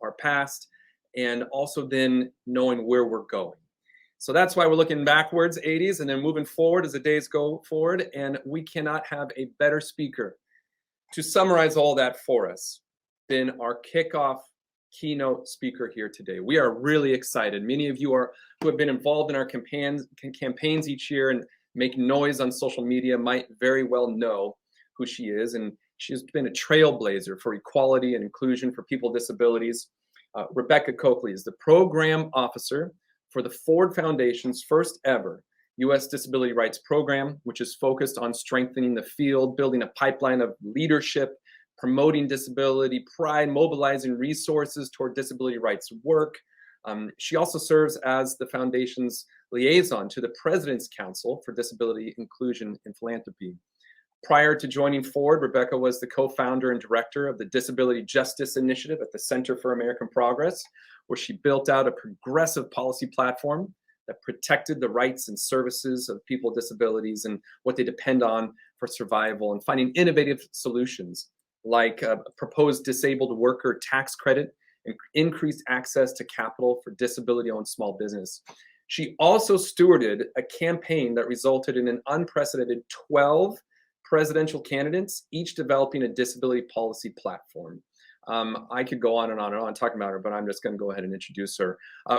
our past, and also then knowing where we're going. So that's why we're looking backwards, 80s, and then moving forward as the days go forward. And we cannot have a better speaker to summarize all that for us than our kickoff keynote speaker here today. We are really excited. Many of you who have been involved in our campaigns each year and make noise on social media might very well know who she is. And she has been a trailblazer for equality and inclusion for people with disabilities. Rebecca Cokley is the program officer for the Ford Foundation's first ever U.S. Disability Rights Program, which is focused on strengthening the field, building a pipeline of leadership, promoting disability pride, mobilizing resources toward disability rights work. She also serves as the foundation's liaison to the President's Council for Disability Inclusion and Philanthropy. Prior to joining Ford, Rebecca was the co-founder and director of the Disability Justice Initiative at the Center for American Progress, where she built out a progressive policy platform that protected the rights and services of people with disabilities and what they depend on for survival, and finding innovative solutions like a proposed disabled worker tax credit and increased access to capital for disability-owned small business. She also stewarded a campaign that resulted in an unprecedented 12 presidential candidates, each developing a disability policy platform. I could go on and on and on talking about her, but I'm just going to go ahead and introduce her.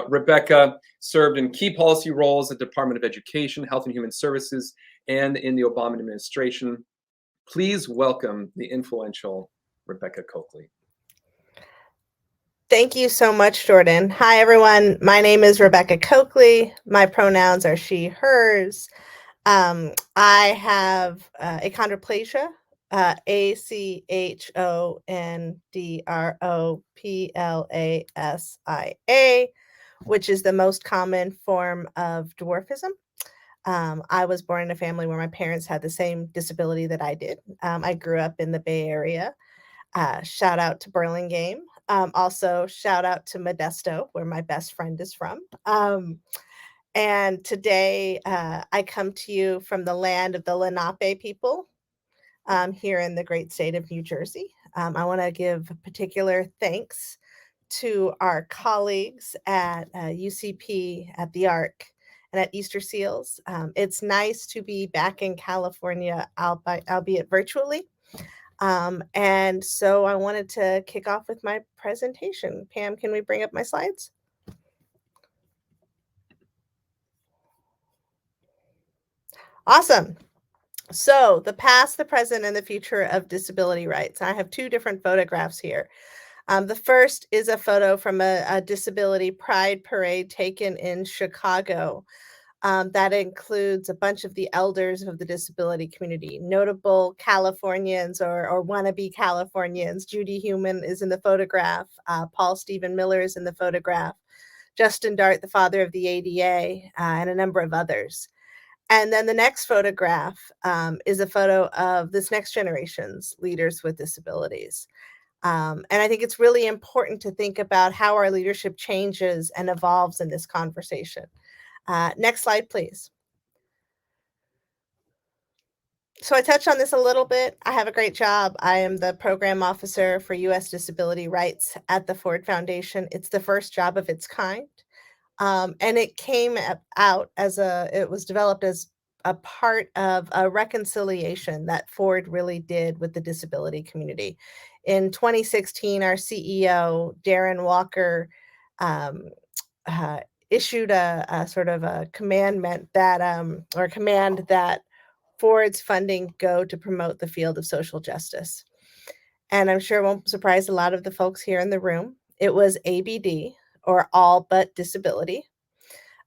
Rebecca served in key policy roles at the Department of Education, Health and Human Services, and in the Obama administration. Please welcome the influential Rebecca Cokley. Thank you so much, Jordan. Hi, everyone. My name is Rebecca Cokley. My pronouns are she, hers. I have achondroplasia, achondroplasia, which is the most common form of dwarfism. I was born in a family where my parents had the same disability that I did. I grew up in the Bay Area. Shout out to Burlingame. Also, shout out to Modesto, where my best friend is from. And today, I come to you from the land of the Lenape people here in the great state of New Jersey. I want to give particular thanks to our colleagues at UCP, at the ARC, and at Easter Seals. It's nice to be back in California, albeit virtually. And so I wanted to kick off with my presentation. Pam, can we bring up my slides? Awesome. So the past, the present, and the future of disability rights. I have two different photographs here. The first is a photo from a disability pride parade taken in Chicago. That includes a bunch of the elders of the disability community, notable Californians or wannabe Californians. Judy Heumann is in the photograph. Paul Stephen Miller is in the photograph. Justin Dart, the father of the ADA, and a number of others. And then the next photograph is a photo of this next generation's leaders with disabilities. And I think it's really important to think about how our leadership changes and evolves in this conversation. Next slide, please. So I touched on this a little bit. I have a great job. I am the program officer for U.S. Disability Rights at the Ford Foundation. It's the first job of its kind. And it came out it was developed as a part of a reconciliation that Ford really did with the disability community. In 2016, our CEO, Darren Walker, issued a sort of a commandment that, command that Ford's funding go to promote the field of social justice. And I'm sure it won't surprise a lot of the folks here in the room. It was ABD, or all but disability.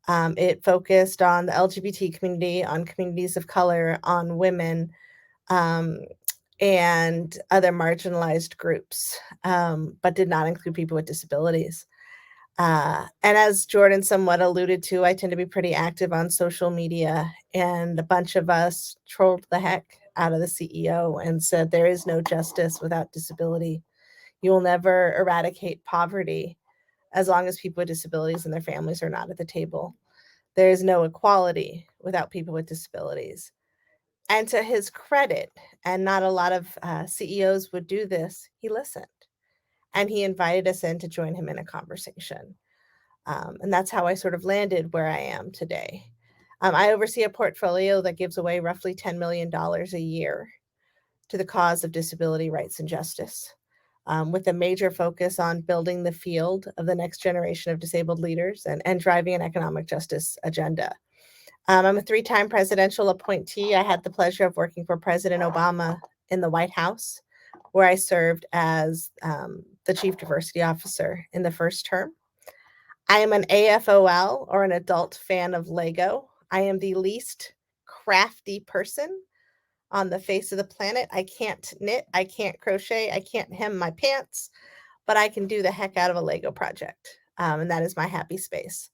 It focused on the LGBT community, on communities of color, on women, and other marginalized groups, but did not include people with disabilities. And as Jordan somewhat alluded to, I tend to be pretty active on social media, and a bunch of us trolled the heck out of the CEO and said, there is no justice without disability. You will never eradicate poverty as long as people with disabilities and their families are not at the table. There is no equality without people with disabilities. And to his credit, and not a lot of CEOs would do this, he listened. and he invited us in to join him in a conversation. And that's how I sort of landed where I am today. I oversee a portfolio that gives away roughly $10 million a year to the cause of disability rights and justice, with a major focus on building the field of the next generation of disabled leaders and driving an economic justice agenda. I'm a 3-time presidential appointee. I had the pleasure of working for President Obama in the White House, where I served as the Chief Diversity Officer in the first term. I am an AFOL, or an adult fan of Lego. I am the least crafty person on the face of the planet. I can't knit, I can't crochet, I can't hem my pants, but I can do the heck out of a Lego project. And that is my happy space.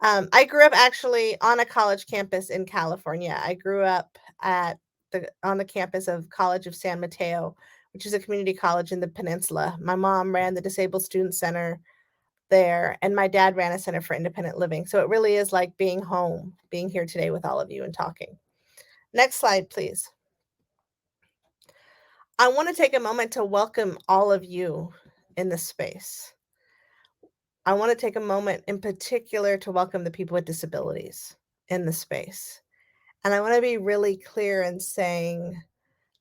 I grew up actually on a college campus in California. I grew up on the campus of College of San Mateo, which is a community college in the peninsula. My mom ran the Disabled Student Center there, and my dad ran a center for independent living. So it really is like being home, being here today with all of you and talking. Next slide, please. I want to take a moment to welcome all of you in this space. I want to take a moment in particular to welcome the people with disabilities in the space. And I want to be really clear in saying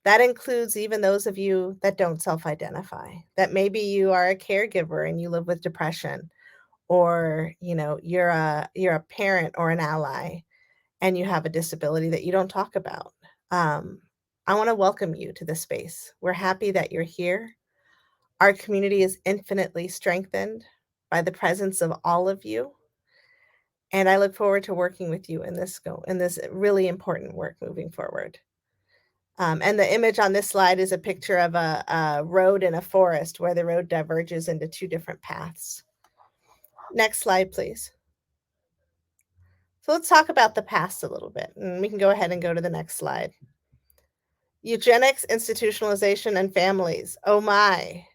that includes even those of you that don't self-identify, that maybe you are a caregiver and you live with depression, or you're a parent or an ally and you have a disability that you don't talk about. I want to welcome you to this space. We're happy that you're here. Our community is infinitely strengthened by the presence of all of you. And I look forward to working with you in this really important work moving forward. And the image on this slide is a picture of a road in a forest where the road diverges into 2 different paths. Next slide, please. So let's talk about the past a little bit, and we can go ahead and go to the next slide. Eugenics, institutionalization, and families. Oh my.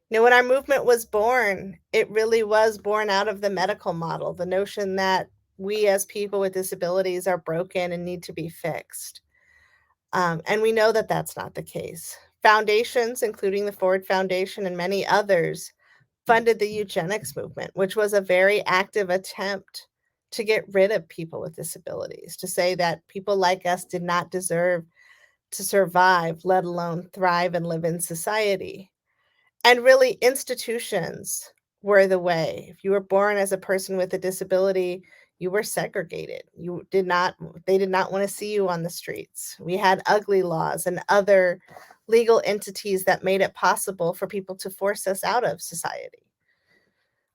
When our movement was born, it really was born out of the medical model, the notion that we as people with disabilities are broken and need to be fixed. And we know that that's not the case. Foundations, including the Ford Foundation and many others, funded the Eugenics Movement, which was a very active attempt to get rid of people with disabilities, to say that people like us did not deserve to survive, let alone thrive and live in society. And really, institutions were the way. If you were born as a person with a disability, you were segregated. They did not want to see you on the streets. We had ugly laws and other legal entities that made it possible for people to force us out of society.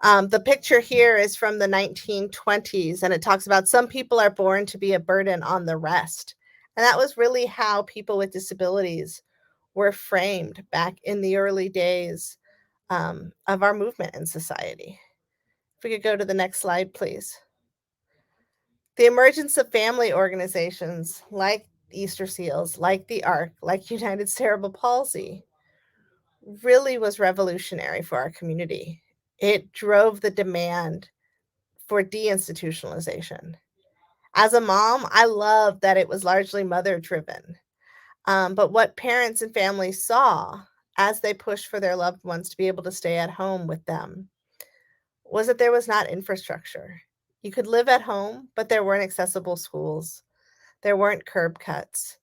The picture here is from the 1920s, and it talks about some people are born to be a burden on the rest. And that was really how people with disabilities were framed back in the early days of our movement in society. If we could go to the next slide, please. The emergence of family organizations like Easter Seals, like the ARC, like United Cerebral Palsy, really was revolutionary for our community. It drove the demand for deinstitutionalization. As a mom, I love that it was largely mother-driven. But what parents and families saw as they pushed for their loved ones to be able to stay at home with them was that there was not infrastructure. You could live at home, but there weren't accessible schools. There weren't curb cuts.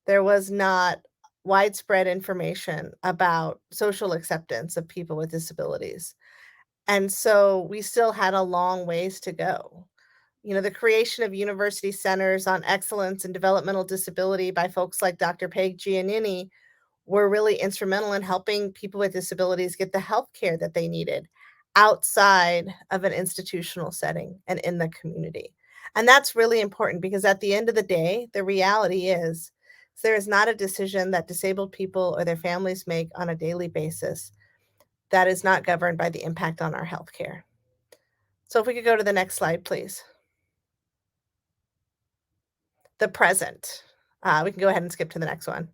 There was not widespread information about social acceptance of people with disabilities. And so we still had a long ways to go. The creation of university centers on excellence and developmental disability by folks like Dr. Peg Giannini were really instrumental in helping people with disabilities get the health care that they needed outside of an institutional setting and in the community. And that's really important because at the end of the day, the reality is there is not a decision that disabled people or their families make on a daily basis that is not governed by the impact on our health care. So if we could go to the next slide, please. The present. We can go ahead and skip to the next one.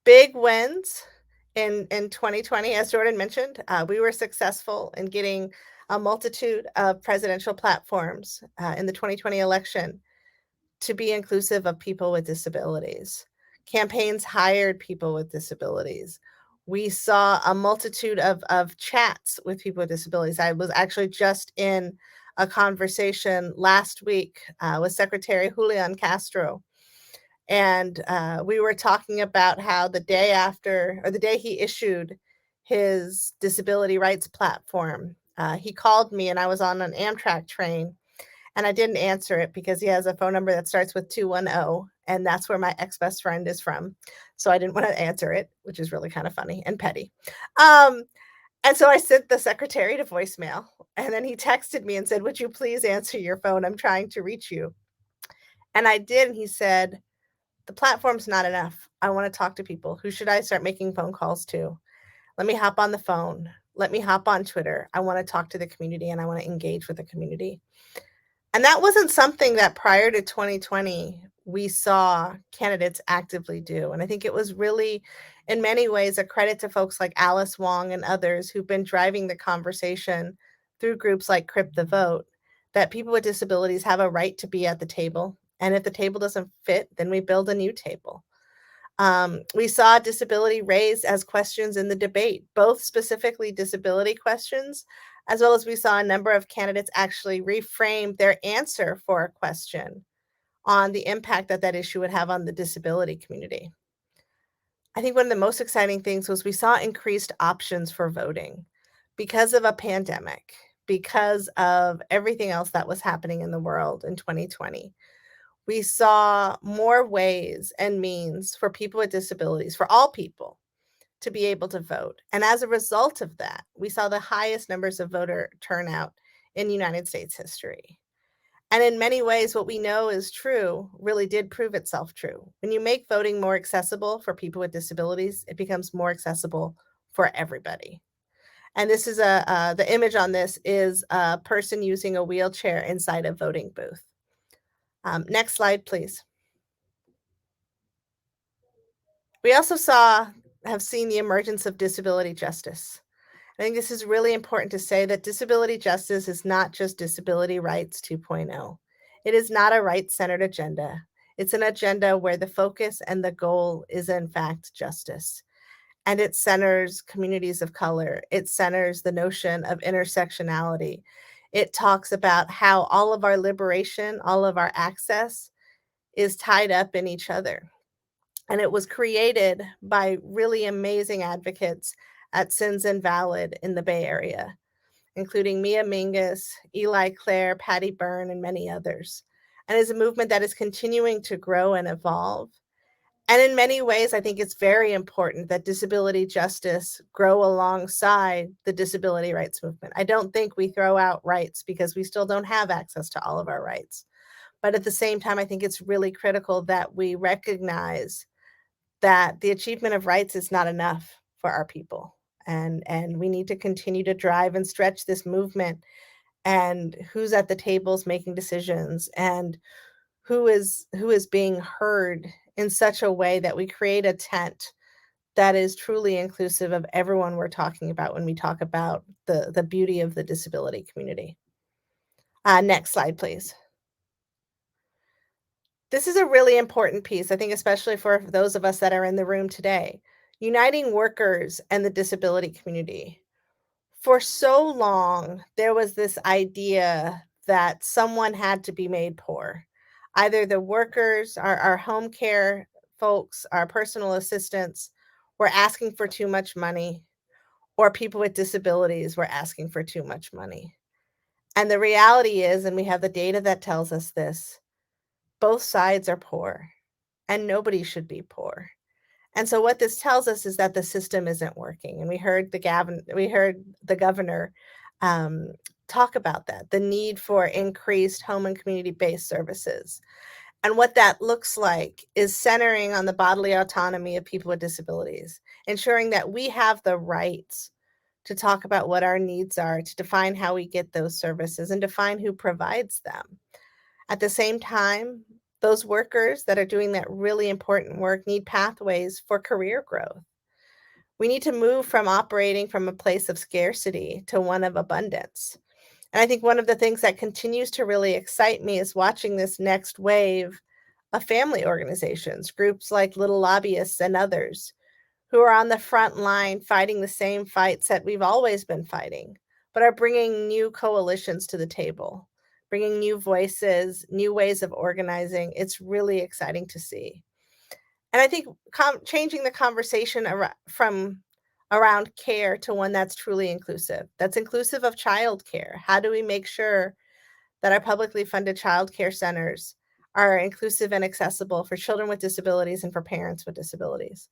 Big wins in 2020, as Jordan mentioned. We were successful in getting a multitude of presidential platforms in the 2020 election to be inclusive of people with disabilities. Campaigns hired people with disabilities. We saw a multitude of chats with people with disabilities. I was actually just in a conversation last week with Secretary Julian Castro, and we were talking about how the day after, or the day he issued his disability rights platform, he called me and I was on an Amtrak train, and I didn't answer it because he has a phone number that starts with 210, and that's where my ex-best friend is from. So I didn't want to answer it, which is really kind of funny and petty. And so I sent the secretary to voicemail, and then he texted me and said, "Would you please answer your phone? I'm trying to reach you." And I did, and he said, "The platform's not enough. I want to talk to people. Who should I start making phone calls to? Let me hop on the phone. Let me hop on Twitter. I want to talk to the community and I want to engage with the community." And that wasn't something that prior to 2020 we saw candidates actively do. And I think it was really, in many ways, a credit to folks like Alice Wong and others who've been driving the conversation through groups like Crip the Vote, that people with disabilities have a right to be at the table. And if the table doesn't fit, then we build a new table. We saw disability raised as questions in the debate, both specifically disability questions, as well as we saw a number of candidates actually reframe their answer for a question on the impact that that issue would have on the disability community. I think one of the most exciting things was we saw increased options for voting because of a pandemic, because of everything else that was happening in the world in 2020. We saw more ways and means for people with disabilities, for all people, to be able to vote. And as a result of that, we saw the highest numbers of voter turnout in United States history. And in many ways, what we know is true really did prove itself true. When you make voting more accessible for people with disabilities, it becomes more accessible for everybody. And this is the image on this is a person using a wheelchair inside a voting booth. Next slide, please. We also have seen the emergence of disability justice. I think this is really important to say that disability justice is not just disability rights 2.0. It is not a rights-centered agenda. It's an agenda where the focus and the goal is, in fact, justice. And it centers communities of color. It centers the notion of intersectionality. It talks about how all of our liberation, all of our access is tied up in each other. And it was created by really amazing advocates at Sins Invalid in the Bay Area, including Mia Mingus, Eli Clare, Patty Byrne, and many others. And is a movement that is continuing to grow and evolve. And in many ways, I think it's very important that disability justice grow alongside the disability rights movement. I don't think we throw out rights because we still don't have access to all of our rights. But at the same time, I think it's really critical that we recognize that the achievement of rights is not enough for our people. And we need to continue to drive and stretch this movement, and who's at the tables making decisions, and who is being heard in such a way that we create a tent that is truly inclusive of everyone we're talking about when we talk about the beauty of the disability community. Next slide, please. This is a really important piece, I think, especially for those of us that are in the room today. Uniting workers and the disability community. For so long, there was this idea that someone had to be made poor. Either the workers, our home care folks, our personal assistants were asking for too much money, or people with disabilities were asking for too much money. And the reality is, and we have the data that tells us this, both sides are poor, and nobody should be poor. And so what this tells us is that the system isn't working. And we heard the governor talk about that, the need for increased home and community-based services. And what that looks like is centering on the bodily autonomy of people with disabilities, ensuring that we have the rights to talk about what our needs are, to define how we get those services, and define who provides them. At the same time, those workers that are doing that really important work need pathways for career growth. We need to move from operating from a place of scarcity to one of abundance. And I think one of the things that continues to really excite me is watching this next wave of family organizations, groups like Little Lobbyists and others, who are on the front line fighting the same fights that we've always been fighting, but are bringing new coalitions to the table, bringing new voices, new ways of organizing. It's really exciting to see. And I think changing the conversation from around care to one that's truly inclusive, that's inclusive of childcare. How do we make sure that our publicly funded childcare centers are inclusive and accessible for children with disabilities and for parents with disabilities?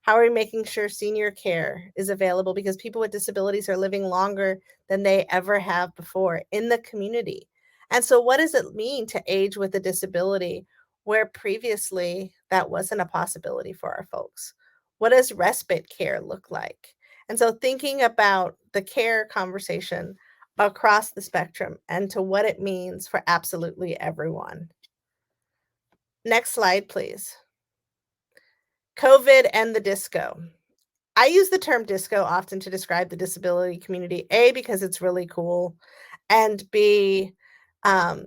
How are we making sure senior care is available because people with disabilities are living longer than they ever have before in the community? And so what does it mean to age with a disability where previously that wasn't a possibility for our folks? What does respite care look like? And so thinking about the care conversation across the spectrum and to what it means for absolutely everyone. Next slide, please. COVID and the disco. I use the term disco often to describe the disability community, A, because it's really cool, and B, um,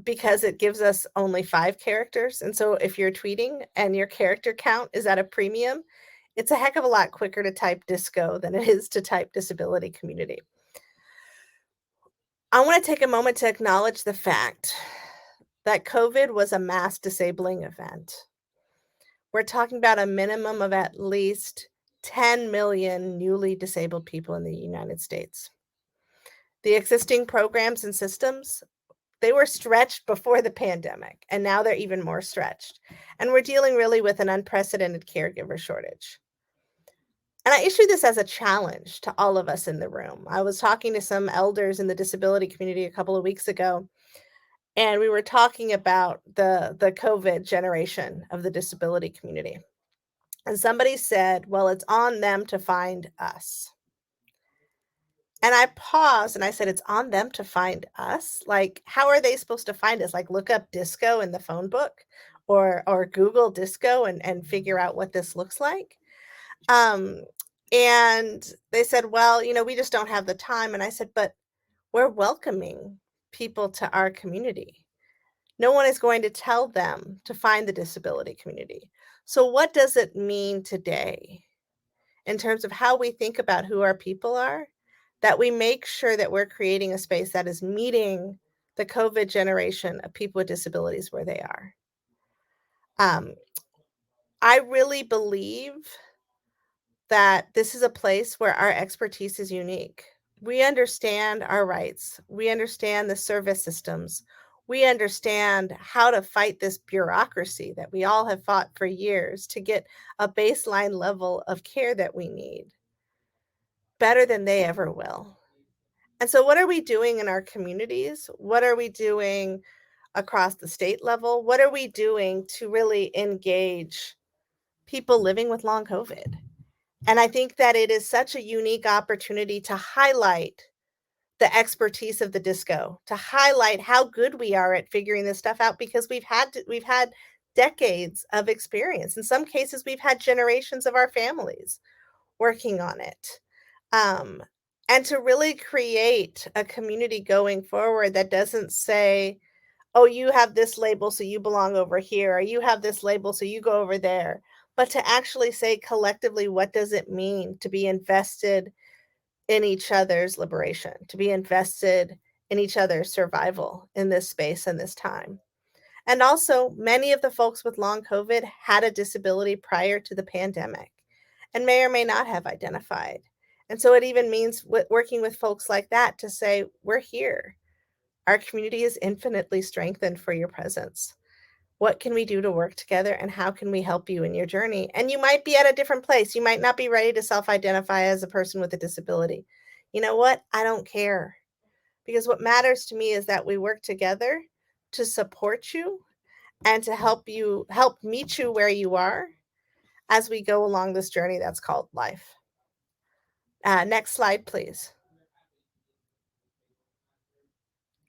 because it gives us only 5 characters. And so if you're tweeting and your character count is at a premium, it's a heck of a lot quicker to type disco than it is to type disability community. I want to take a moment to acknowledge the fact that COVID was a mass disabling event. We're talking about a minimum of at least 10 million newly disabled people in the United States. The existing programs and systems, they were stretched before the pandemic, and now they're even more stretched. And we're dealing really with an unprecedented caregiver shortage. And I issue this as a challenge to all of us in the room. I was talking to some elders in the disability community a couple of weeks ago, and we were talking about the COVID generation of the disability community. And somebody said, well, it's on them to find us. And I paused and I said, it's on them to find us? Like, how are they supposed to find us? Like, look up disco in the phone book or Google disco and figure out what this looks like? And they said, well, we just don't have the time. And I said, but we're welcoming people to our community. No one is going to tell them to find the disability community. So what does it mean today in terms of how we think about who our people are, that we make sure that we're creating a space that is meeting the COVID generation of people with disabilities where they are? I really believe that this is a place where our expertise is unique. We understand our rights. We understand the service systems. We understand how to fight this bureaucracy that we all have fought for years to get a baseline level of care that we need better than they ever will. And so what are we doing in our communities? What are we doing across the state level? What are we doing to really engage people living with long COVID? And I think that it is such a unique opportunity to highlight the expertise of the disco, to highlight how good we are at figuring this stuff out, because we've had decades of experience. In some cases, we've had generations of our families working on it. And to really create a community going forward that doesn't say, oh, you have this label, so you belong over here, or you have this label, so you go over there, but to actually say collectively, what does it mean to be invested in each other's liberation, to be invested in each other's survival in this space and this time? And also, many of the folks with long COVID had a disability prior to the pandemic and may or may not have identified. And so it even means working with folks like that to say, we're here. Our community is infinitely strengthened for your presence. What can we do to work together, and how can we help you in your journey? And you might be at a different place. You might not be ready to self-identify as a person with a disability. You know what? I don't care. Because what matters to me is that we work together to support you and to help meet you where you are as we go along this journey that's called life. Next slide, please.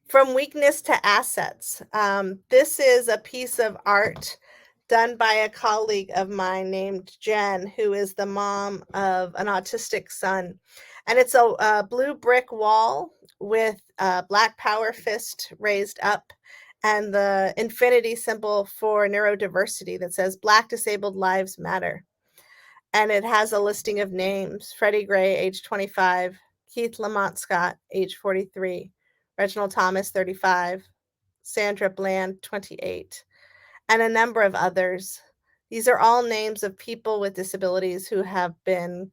From weakness to assets. This is a piece of art done by a colleague of mine named Jen, who is the mom of an autistic son. And it's a blue brick wall with a black power fist raised up and the infinity symbol for neurodiversity that says Black disabled lives matter. and it has a listing of names: Freddie Gray, age 25, Keith Lamont Scott, age 43, Reginald Thomas, 35, Sandra Bland, 28, and a number of others. These are all names of people with disabilities who have been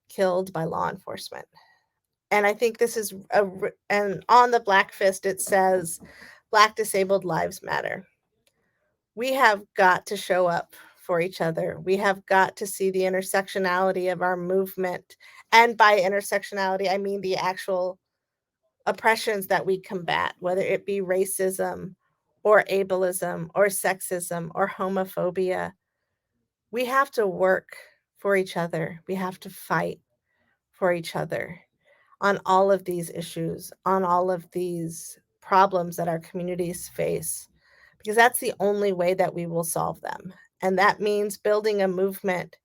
killed by law enforcement. And I think this is and on the Black Fist, it says, Black disabled lives matter. We have got to show up for each other. We have got to see the intersectionality of our movement. And by intersectionality, I mean the actual oppressions that we combat, whether it be racism or ableism or sexism or homophobia. We have to work for each other. We have to fight for each other on all of these issues, on all of these problems that our communities face, because that's the only way that we will solve them. And that means building a movement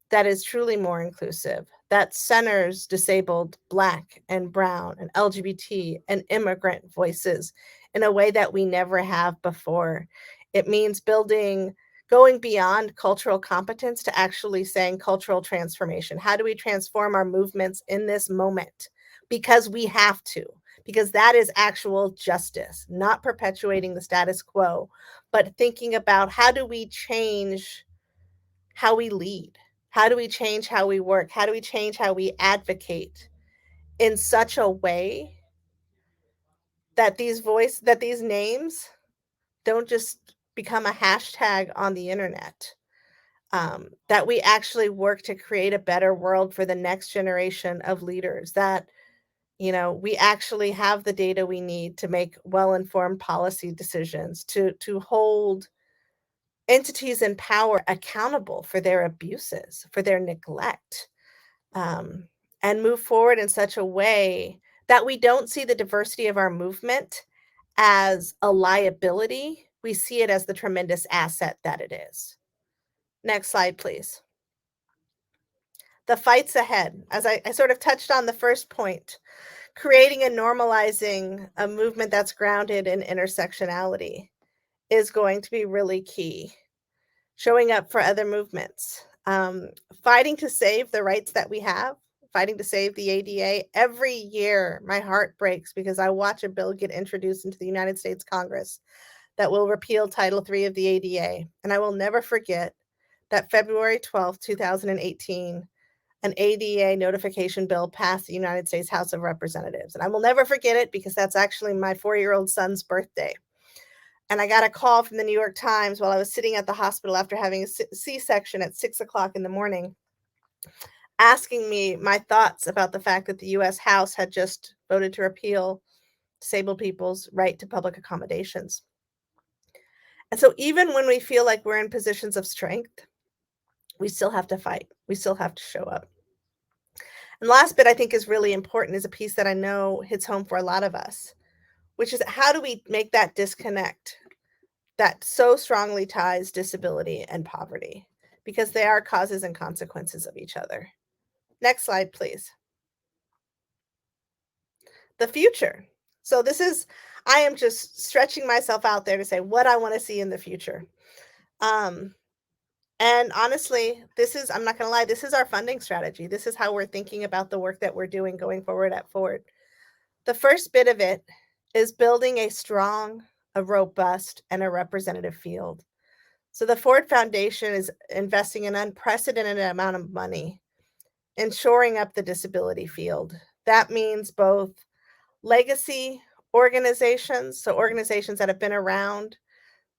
that is truly more inclusive, that centers disabled, Black and brown and LGBT and immigrant voices in a way that we never have before. It means going beyond cultural competence to actually saying cultural transformation. How do we transform our movements in this moment? Because we have to, because that is actual justice, not perpetuating the status quo, but thinking about how do we change how we lead? How do we change how we work? How do we change how we advocate in such a way that these names don't just become a hashtag on the internet? That we actually work to create a better world for the next generation of leaders, that we actually have the data we need to make well-informed policy decisions, to hold entities in power accountable for their abuses, for their neglect, and move forward in such a way that we don't see the diversity of our movement as a liability. We see it as the tremendous asset that it is. Next slide, please. The fights ahead. As I sort of touched on the first point, creating and normalizing a movement that's grounded in intersectionality is going to be really key. Showing up for other movements, fighting to save the rights that we have, fighting to save the ADA. Every year, my heart breaks because I watch a bill get introduced into the United States Congress that will repeal Title III of the ADA. And I will never forget that February 12th, 2018, an ADA notification bill passed the United States House of Representatives. And I will never forget it because that's actually my 4-year-old son's birthday. And I got a call from the New York Times while I was sitting at the hospital after having a C-section at 6 o'clock in the morning, asking me my thoughts about the fact that the US House had just voted to repeal disabled people's right to public accommodations. And so even when we feel like we're in positions of strength, we still have to fight. We still have to show up. And the last bit I think is really important, is a piece that I know hits home for a lot of us, which is how do we make that disconnect that so strongly ties disability and poverty, because they are causes and consequences of each other. Next slide, please. The future. So I am just stretching myself out there to say what I want to see in the future. And honestly, I'm not going to lie, this is our funding strategy. This is how we're thinking about the work that we're doing going forward at Ford. The first bit of it is building a strong, a robust, and a representative field. So the Ford Foundation is investing an unprecedented amount of money in shoring up the disability field. That means both legacy organizations, so organizations that have been around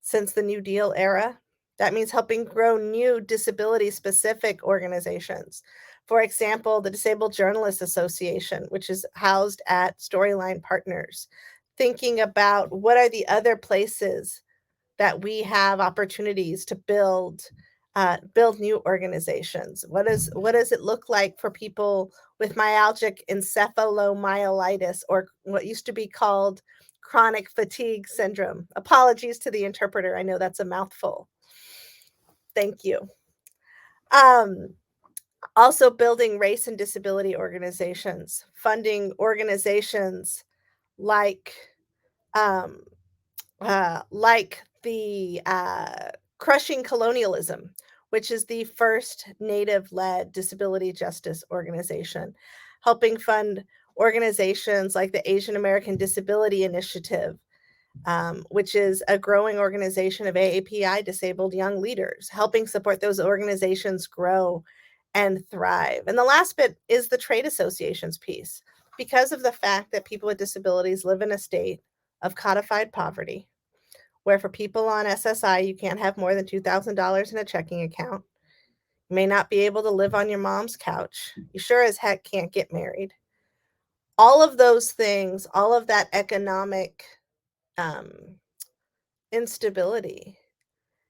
since the New Deal era. That means helping grow new disability-specific organizations. For example, the Disabled Journalists Association, which is housed at Storyline Partners, thinking about what are the other places that we have opportunities to build new organizations. What does it look like for people with myalgic encephalomyelitis, or what used to be called chronic fatigue syndrome? Apologies to the interpreter. I know that's a mouthful. Thank you. Also building race and disability organizations, funding organizations like the Crushing Colonialism, which is the first Native-led disability justice organization, helping fund organizations like the Asian American Disability Initiative, which is a growing organization of AAPI disabled young leaders, helping support those organizations grow and thrive. And the last bit is the trade associations piece. Because of the fact that people with disabilities live in a state of codified poverty, where for people on SSI, you can't have more than $2,000 in a checking account. You may not be able to live on your mom's couch. You sure as heck can't get married. All of those things, all of that economic instability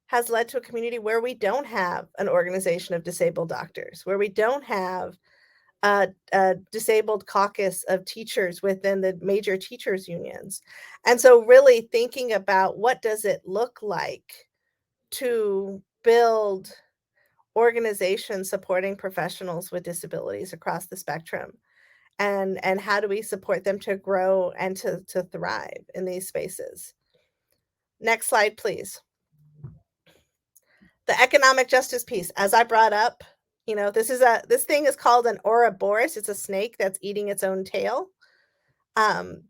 has led to a community where we don't have an organization of disabled doctors, where we don't have a disabled caucus of teachers within the major teachers unions. And so really thinking about what does it look like to build organizations supporting professionals with disabilities across the spectrum, and how do we support them to grow and to thrive in these spaces. Next slide, please. The economic justice piece, as I brought up, this thing is called an Ouroboros. It's a snake that's eating its own tail.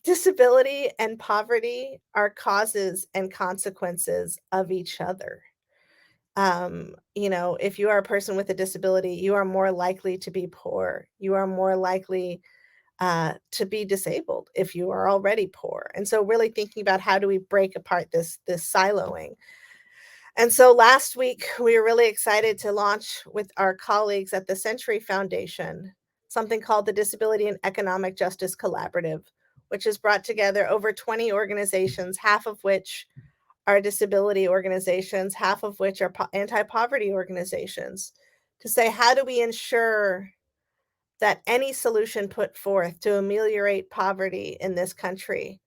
Disability and poverty are causes and consequences of each other. If you are a person with a disability, you are more likely to be poor. You are more likely to be disabled if you are already poor. And so really thinking about how do we break apart this siloing. And so last week, we were really excited to launch with our colleagues at the Century Foundation something called the Disability and Economic Justice Collaborative, which has brought together over 20 organizations, half of which are disability organizations, half of which are anti-poverty organizations, to say, how do we ensure that any solution put forth to ameliorate poverty in this country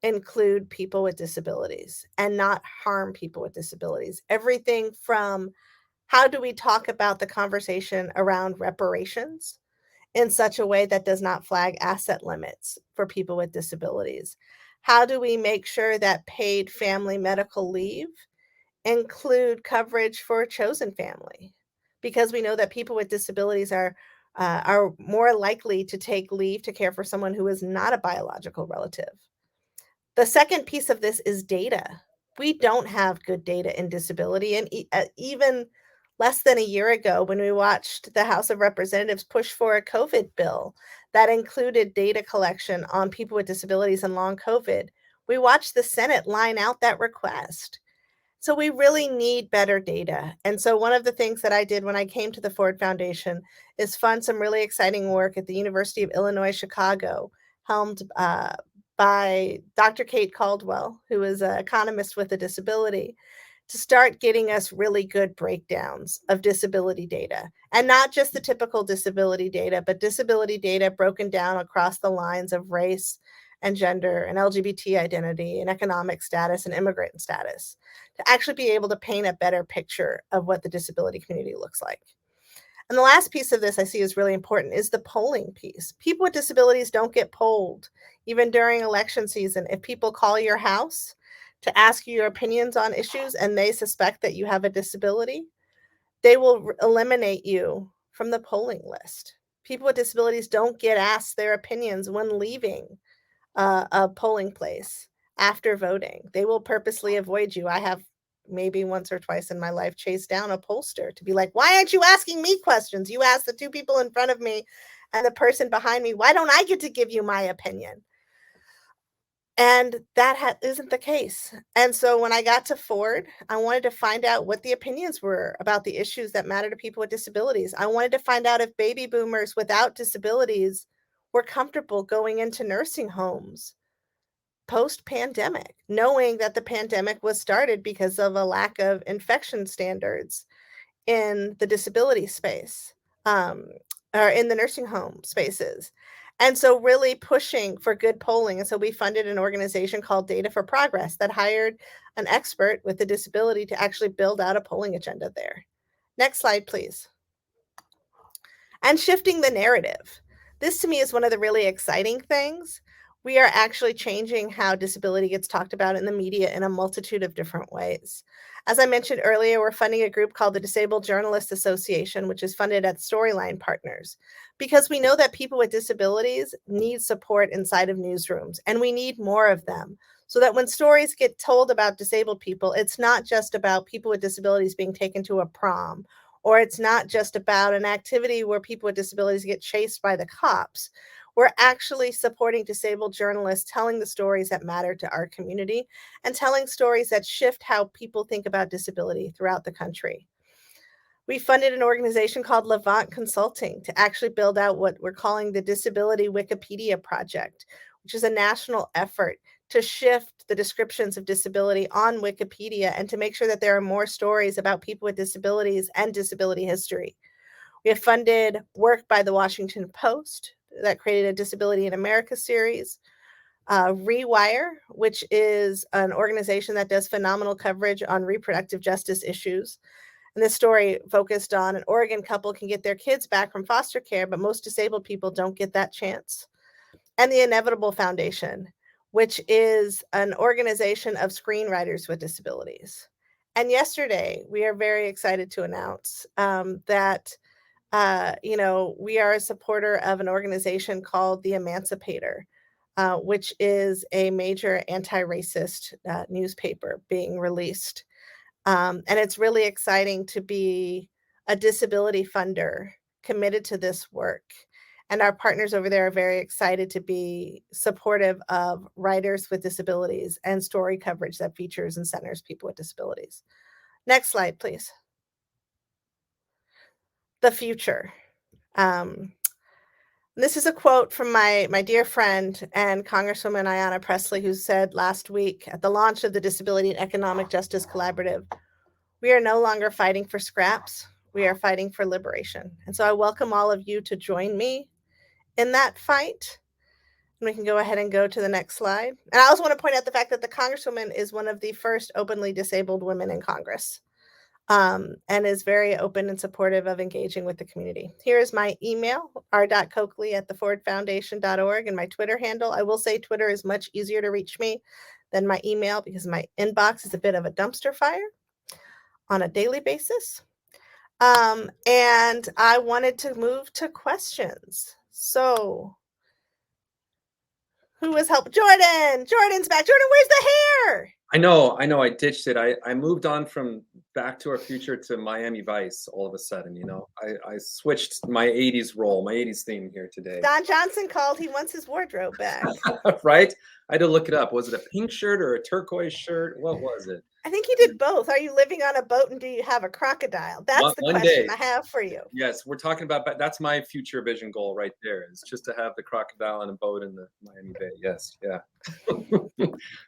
include people with disabilities and not harm people with disabilities? Everything from how do we talk about the conversation around reparations in such a way that does not flag asset limits for people with disabilities? How do we make sure that paid family medical leave include coverage for a chosen family? Because we know that people with disabilities are more likely to take leave to care for someone who is not a biological relative. The second piece of this is data. We don't have good data in disability. And even less than a year ago, when we watched the House of Representatives push for a COVID bill that included data collection on people with disabilities and long COVID, we watched the Senate line out that request. So we really need better data. And so one of the things that I did when I came to the Ford Foundation is fund some really exciting work at the University of Illinois, Chicago, helmed by Dr. Kate Caldwell, who is an economist with a disability, to start getting us really good breakdowns of disability data. And not just the typical disability data, but disability data broken down across the lines of race and gender and LGBT identity and economic status and immigrant status, to actually be able to paint a better picture of what the disability community looks like. And the last piece of this I see is really important is the polling piece. People with disabilities don't get polled, even during election season. If people call your house to ask you your opinions on issues and they suspect that you have a disability, they will eliminate you from the polling list. People with disabilities don't get asked their opinions when leaving a polling place after voting. They will purposely avoid you. I have maybe once or twice in my life chased down a pollster to be like, why aren't you asking me questions? You asked the two people in front of me and the person behind me. Why don't I get to give you my opinion? And that isn't the case. And so when I got to Ford, I wanted to find out what the opinions were about the issues that matter to people with disabilities. I wanted to find out if baby boomers without disabilities were comfortable going into nursing homes post-pandemic, knowing that the pandemic was started because of a lack of infection standards in the disability space, or in the nursing home spaces. And so really pushing for good polling. And so we funded an organization called Data for Progress that hired an expert with a disability to actually build out a polling agenda there. Next slide, please. And shifting the narrative. This to me is one of the really exciting things. we are actually changing how disability gets talked about in the media in a multitude of different ways. As I mentioned earlier, we're funding a group called the Disabled Journalists Association, which is funded at Storyline Partners, because we know that people with disabilities need support inside of newsrooms, and we need more of them. So that when stories get told about disabled people, it's not just about people with disabilities being taken to a prom, or it's not just about an activity where people with disabilities get chased by the cops. We're actually supporting disabled journalists telling the stories that matter to our community and telling stories that shift how people think about disability throughout the country. We funded an organization called Levant Consulting to actually build out what we're calling the Disability Wikipedia Project, which is a national effort to shift the descriptions of disability on Wikipedia and to make sure that there are more stories about people with disabilities and disability history. We have funded work by the Washington Post that created a Disability in America series. Rewire, which is an organization that does phenomenal coverage on reproductive justice issues. And this story focused on an Oregon couple can get their kids back from foster care, but most disabled people don't get that chance. And the Inevitable Foundation, which is an organization of screenwriters with disabilities. And yesterday, we are very excited to announce that we are a supporter of an organization called The Emancipator, which is a major anti-racist newspaper being released. And it's really exciting to be a disability funder committed to this work. And our partners over there are very excited to be supportive of writers with disabilities and story coverage that features and centers people with disabilities. Next slide, please. The future. This is a quote from my dear friend and Congresswoman Ayanna Pressley, who said last week at the launch of the Disability and Economic Justice Collaborative, "We are no longer fighting for scraps, we are fighting for liberation." And so I welcome all of you to join me in that fight. And we can go ahead and go to the next slide. And I also want to point out the fact that the Congresswoman is one of the first openly disabled women in Congress. And is very open and supportive of engaging with the community. Here is my email, r.cokley@thefordfoundation.org, and my Twitter handle. I will say Twitter is much easier to reach me than my email because my inbox is a bit of a dumpster fire on a daily basis. And I wanted to move to questions. So who has helped? Jordan's back. Jordan, where's the hair? I know, I ditched it. I moved on from Back to Our Future to Miami Vice all of a sudden, I switched my 80s role, my 80s theme here today. Don Johnson called, he wants his wardrobe back. Right? I had to look it up. Was it a pink shirt or a turquoise shirt? What was it? I think he did both. Are you living on a boat and do you have a crocodile? That's the One question day. I have for you. Yes, we're talking about, that's my future vision goal right there, is just to have the crocodile and a boat in the Miami Bay. Yes, yeah.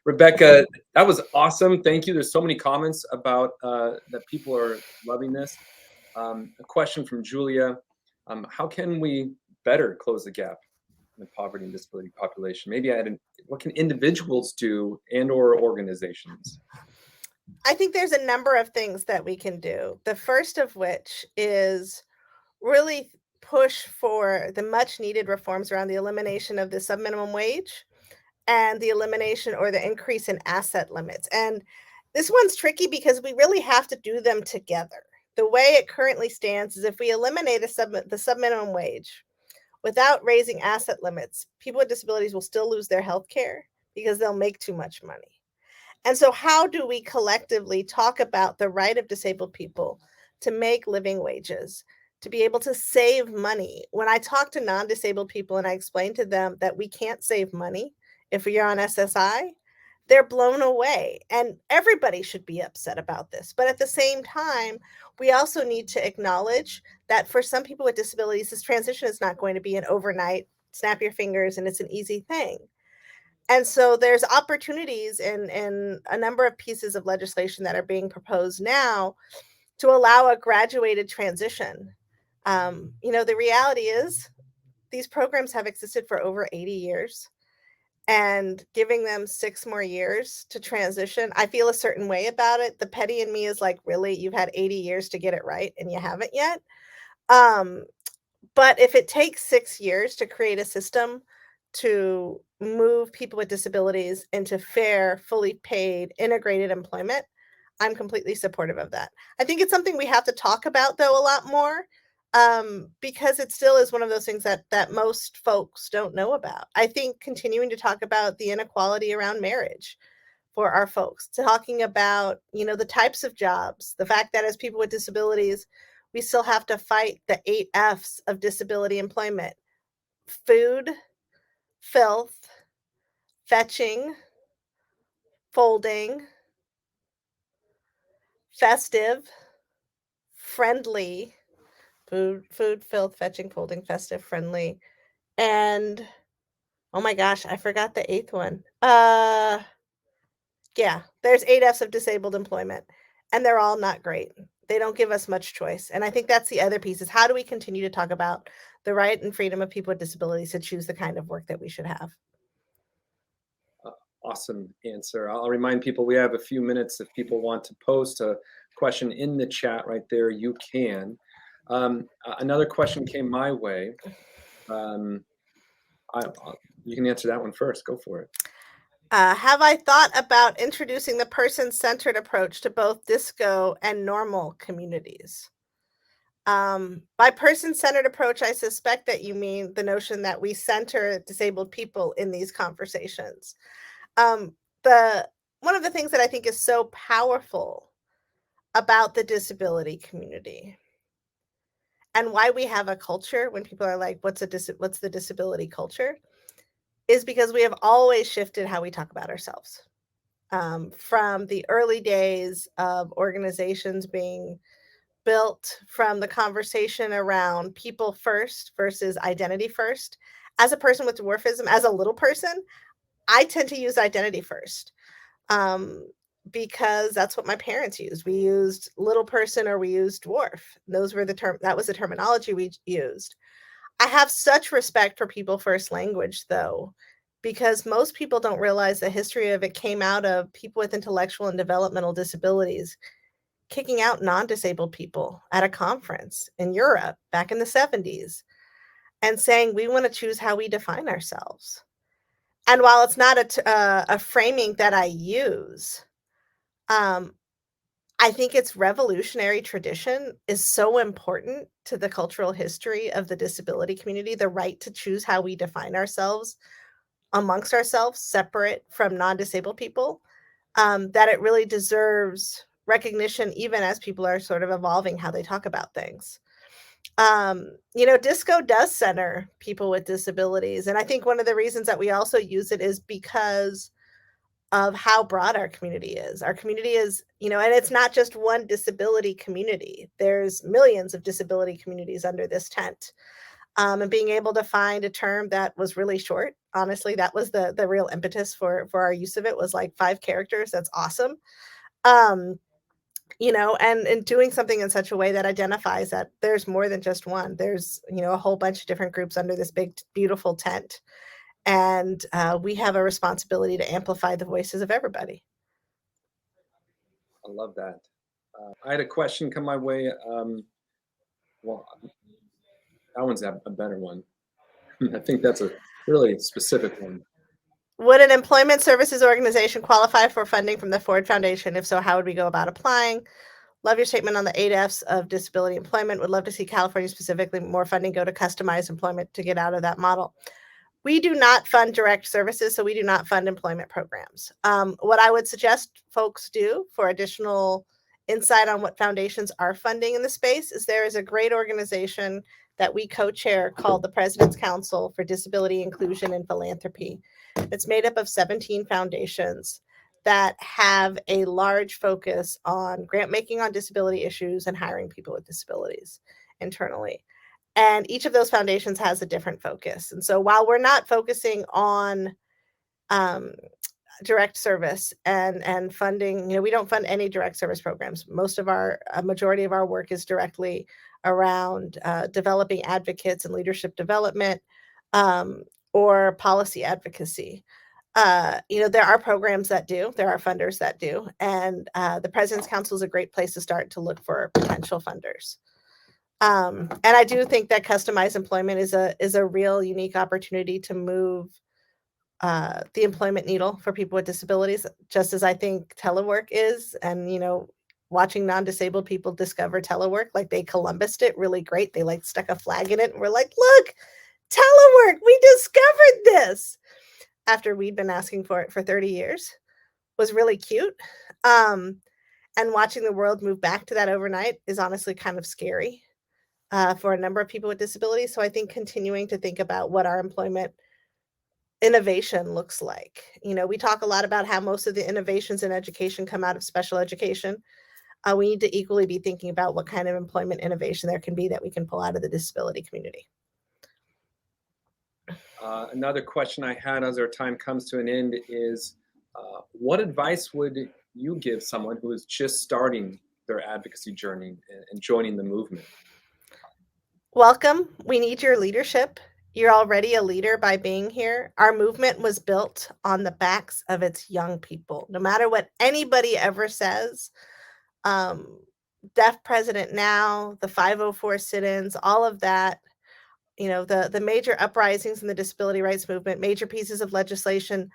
Rebecca, that was awesome. Thank you. There's so many comments about that people are loving this. A question from Julia. How can we better close the gap in the poverty and disability population? Maybe what can individuals do and or organizations? I think there's a number of things that we can do. The first of which is really push for the much needed reforms around the elimination of the subminimum wage and the elimination or the increase in asset limits. And this one's tricky because we really have to do them together. The way it currently stands is if we eliminate the subminimum wage without raising asset limits, people with disabilities will still lose their health care because they'll make too much money. And so how do we collectively talk about the right of disabled people to make living wages, to be able to save money? When I talk to non-disabled people and I explain to them that we can't save money if you're on SSI, they're blown away. And everybody should be upset about this. But at the same time, we also need to acknowledge that for some people with disabilities, this transition is not going to be an overnight, snap your fingers, and it's an easy thing. And so there's opportunities in a number of pieces of legislation that are being proposed now to allow a graduated transition. The reality is these programs have existed for over 80 years, and giving them 6 more years to transition, I feel a certain way about it. The petty in me is like, really, you've had 80 years to get it right and you haven't yet. But if it takes 6 years to create a system to move people with disabilities into fair, fully paid, integrated employment, I'm completely supportive of that. I think it's something we have to talk about, though, a lot more, because it still is one of those things that most folks don't know about. I think continuing to talk about the inequality around marriage for our folks, talking about, the types of jobs, the fact that as people with disabilities, we still have to fight the 8 F's of disability employment: food, filth, fetching, folding, festive, friendly, food, filth, fetching, folding, festive, friendly, and oh my gosh, I forgot the 8th one. Yeah, there's 8 F's of disabled employment, and they're all not great. They don't give us much choice, and I think that's the other piece, is how do we continue to talk about the right and freedom of people with disabilities to choose the kind of work that we should have? Awesome answer. I'll remind people we have a few minutes. If people want to post a question in the chat right there, you can. Another question came my way. You can answer that one first. Go for it. Have I thought about introducing the person-centered approach to both disco and normal communities? By person-centered approach, I suspect that you mean the notion that we center disabled people in these conversations. The One of the things that I think is so powerful about the disability community and why we have a culture when people are like, what's the disability culture, is because we have always shifted how we talk about ourselves. From the early days of organizations being built, from the conversation around people first versus identity first. As a person with dwarfism, as a little person, I tend to use identity first, um, because that's what my parents used. We used little person or we used dwarf. That was the terminology we used. I have such respect for people first language, though, because most people don't realize the history of it came out of people with intellectual and developmental disabilities kicking out non-disabled people at a conference in Europe back in the 70s and saying, we want to choose how we define ourselves. And while it's not a framing that I use, um, I think its revolutionary tradition is so important to the cultural history of the disability community, the right to choose how we define ourselves amongst ourselves, separate from non-disabled people, that it really deserves recognition, even as people are sort of evolving how they talk about things. Disco does center people with disabilities, and I think one of the reasons that we also use it is because of how broad our community is. Our community is, and it's not just one disability community. There's millions of disability communities under this tent. And being able to find a term that was really short, honestly, that was the real impetus for our use of it, was like 5 characters. That's awesome. And doing something in such a way that identifies that there's more than just one. There's, a whole bunch of different groups under this big, beautiful tent. And we have a responsibility to amplify the voices of everybody. I love that. I had a question come my way. Well, that one's a better one. I think that's a really specific one. Would an employment services organization qualify for funding from the Ford Foundation? If so, how would we go about applying? Love your statement on the 8 F's of disability employment. Would love to see California specifically more funding go to customized employment to get out of that model. We do not fund direct services, so we do not fund employment programs. What I would suggest folks do for additional insight on what foundations are funding in the space is there is a great organization that we co-chair called the President's Council for Disability Inclusion and Philanthropy. It's made up of 17 foundations that have a large focus on grant making on disability issues and hiring people with disabilities internally. And each of those foundations has a different focus. And so while we're not focusing on direct service and funding, we don't fund any direct service programs. A majority of our work is directly around developing advocates and leadership development, or policy advocacy. There are programs that do, there are funders that do, and the President's Council is a great place to start to look for potential funders. And I do think that customized employment is a real unique opportunity to move the employment needle for people with disabilities, just as I think telework is. And, watching non-disabled people discover telework, like they Columbused it really great. They like stuck a flag in it and we're like, look, telework, we discovered this after we'd been asking for it for 30 years, was really cute. And watching the world move back to that overnight is honestly kind of scary for a number of people with disabilities. So I think continuing to think about what our employment innovation looks like. We talk a lot about how most of the innovations in education come out of special education. We need to equally be thinking about what kind of employment innovation there can be that we can pull out of the disability community. Another question I had as our time comes to an end is, what advice would you give someone who is just starting their advocacy journey and joining the movement? Welcome. We need your leadership. You're already a leader by being here. Our movement was built on the backs of its young people. No matter what anybody ever says, Deaf President Now, the 504 sit-ins, all of that, the major uprisings in the disability rights movement, major pieces of legislation,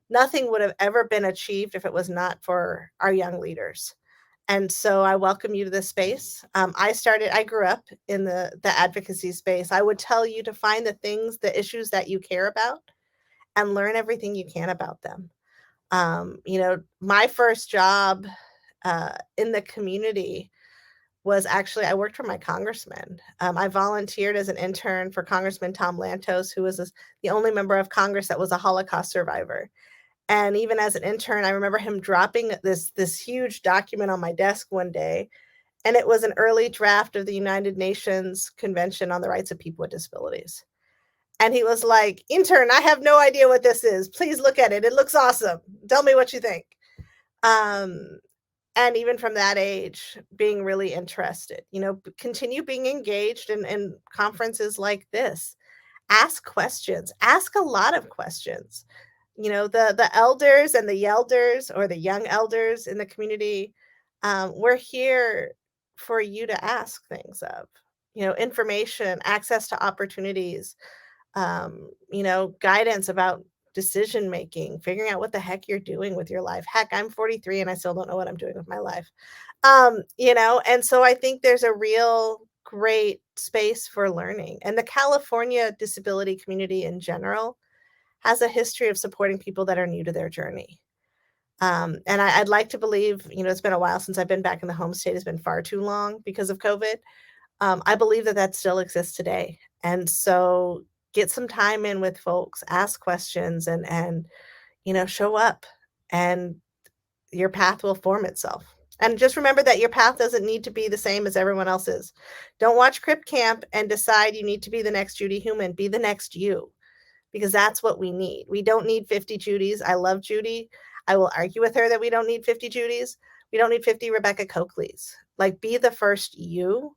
nothing would have ever been achieved if it was not for our young leaders. And so I welcome you to this space. I grew up in the advocacy space. I would tell you to find the issues that you care about and learn everything you can about them. My first job in the community was actually, I worked for my congressman. I volunteered as an intern for Congressman Tom Lantos, who was the only member of Congress that was a Holocaust survivor. And even as an intern, I remember him dropping this huge document on my desk one day, and it was an early draft of the United Nations Convention on the Rights of People with Disabilities. And he was like, intern, I have no idea what this is. Please look at it. It looks awesome. Tell me what you think. And even from that age, being really interested, continue being engaged in conferences like this. Ask questions. Ask a lot of questions. The elders and the yelders, or the young elders in the community, we're here for you to ask things of, information, access to opportunities, guidance about decision making, figuring out what the heck you're doing with your life. Heck, I'm 43 and I still don't know what I'm doing with my life. And so I think there's a real great space for learning. And the California disability community in general has a history of supporting people that are new to their journey. And I'd like to believe, it's been a while since I've been back in the home state. It's been far too long because of COVID. I believe that still exists today. And so get some time in with folks, ask questions, and show up, and your path will form itself. And just remember that your path doesn't need to be the same as everyone else's. Don't watch Crip Camp and decide you need to be the next Judy Heumann. Be the next you, because that's what we need. We don't need 50 Judys. I love Judy. I will argue with her that we don't need 50 Judys. We don't need 50 Rebecca Coakleys. Like, be the first you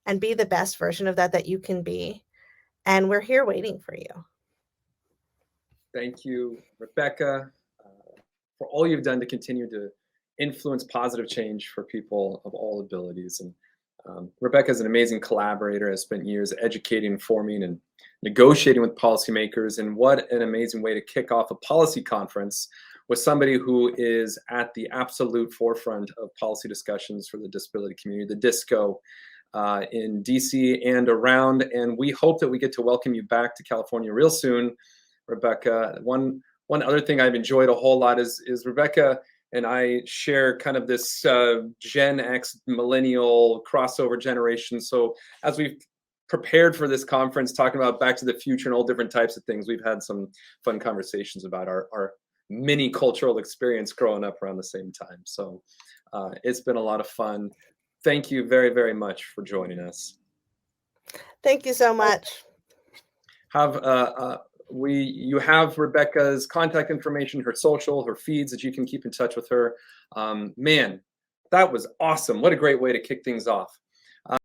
and be the best version of that you can be. And we're here waiting for you. Thank you, Rebecca, for all you've done to continue to influence positive change for people of all abilities. And Rebecca is an amazing collaborator, has spent years educating, informing, and negotiating with policymakers. And what an amazing way to kick off a policy conference with somebody who is at the absolute forefront of policy discussions for the disability community, the DISCO, in DC and around. And we hope that we get to welcome you back to California real soon, Rebecca. One other thing I've enjoyed a whole lot is Rebecca and I share kind of this Gen X millennial crossover generation. So as we've prepared for this conference, talking about Back to the Future and all different types of things, we've had some fun conversations about our mini cultural experience growing up around the same time. So it's been a lot of fun. Thank you very, very much for joining us. Thank you so much. You have Rebecca's contact information, her social, her feeds, that you can keep in touch with her. Man, that was awesome. What a great way to kick things off.